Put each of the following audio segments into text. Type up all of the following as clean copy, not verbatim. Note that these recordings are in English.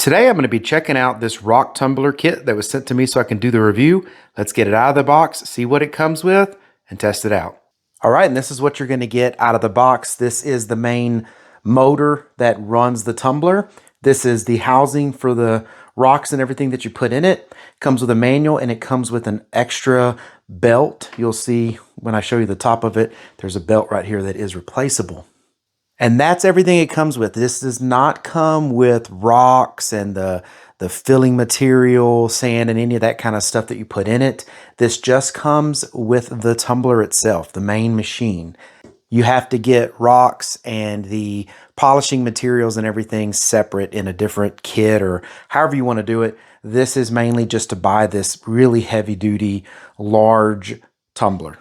Today I'm going to be checking out this rock tumbler kit that was sent to me so I can do the review. Let's get it out of the box, see what it comes with, and test it out. All right, and this is what you're going to get out of the box. This is the main motor that runs the tumbler. This is the housing for the rocks and everything that you put in it. It comes with a manual and it comes with an extra belt. You'll see when I show you the top of it, there's a belt right here that is replaceable. And that's everything it comes with. This does not come with rocks and the filling material, sand, and any of that kind of stuff that you put in it. This just comes with the tumbler itself, the main machine. You have to get rocks and the polishing materials and everything separate in a different kit or however you want to do it. This is mainly just to buy this really heavy-duty, large tumbler.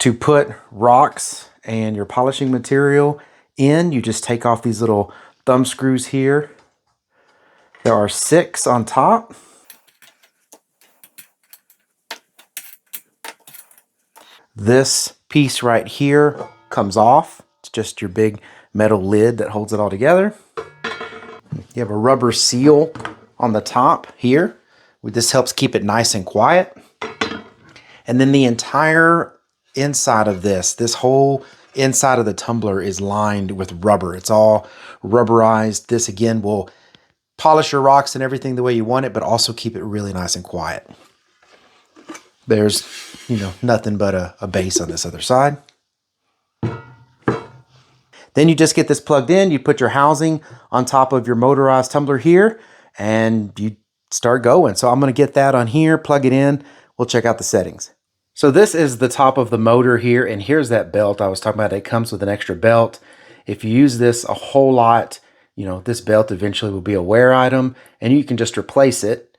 To put rocks and your polishing material in, you just take off these little thumb screws here. There are 6 on top. This piece right here comes off. It's just your big metal lid that holds it all together. You have a rubber seal on the top here. This helps keep it nice and quiet. And then the entire inside of this whole inside of the tumbler is lined with rubber. It's all rubberized. This again will polish your rocks and everything the way you want it, but also keep it really nice and quiet. There's, nothing but a base on this other side. Then you just get this plugged in. You put your housing on top of your motorized tumbler here, and you start going. So I'm going to get that on here, plug it in. We'll check out the settings. So this is the top of the motor here, and here's that belt I was talking about. It comes with an extra belt. If you use this a whole lot, this belt eventually will be a wear item, and you can just replace it.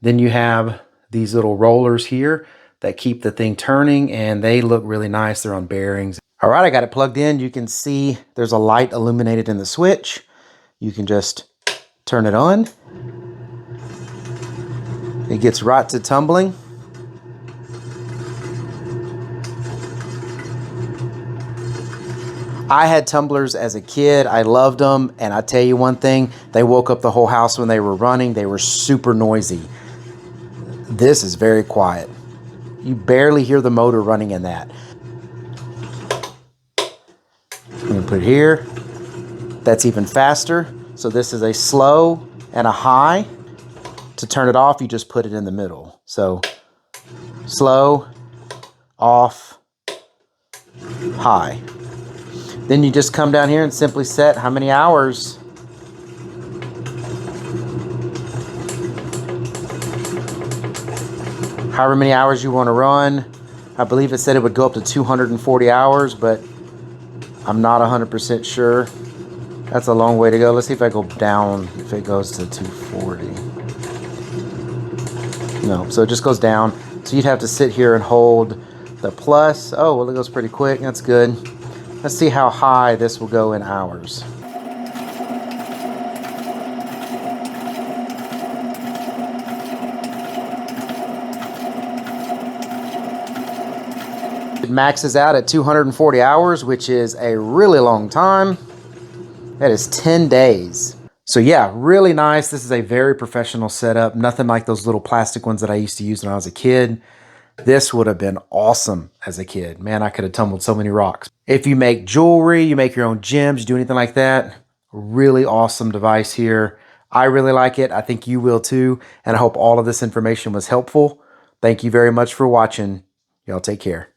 Then you have these little rollers here that keep the thing turning, and they look really nice. They're on bearings. All right, I got it plugged in. You can see there's a light illuminated in the switch. You can just turn it on. It gets right to tumbling. I had tumblers as a kid. I loved them. And I tell you one thing, they woke up the whole house when they were running. They were super noisy. This is very quiet. You barely hear the motor running in that. I'm going to put it here. That's even faster. So this is a slow and a high. To turn it off, you just put it in the middle. So slow, off, high. Then you just come down here and simply set how many hours. However many hours you want to run. I believe it said it would go up to 240 hours, but I'm not 100% sure. That's a long way to go. Let's see if I go down, if it goes to 240. No, so it just goes down. So you'd have to sit here and hold the plus. Oh, well, it goes pretty quick. That's good. Let's see how high this will go in hours. It maxes out at 240 hours, which is a really long time. That is 10 days. So yeah, really nice. This is a very professional setup. Nothing like those little plastic ones that I used to use when I was a kid. This would have been awesome as a kid. Man, I could have tumbled so many rocks. If you make jewelry, you make your own gems, you do anything like that, really awesome device here. I really like it. I think you will too. And I hope all of this information was helpful. Thank you very much for watching. Y'all take care.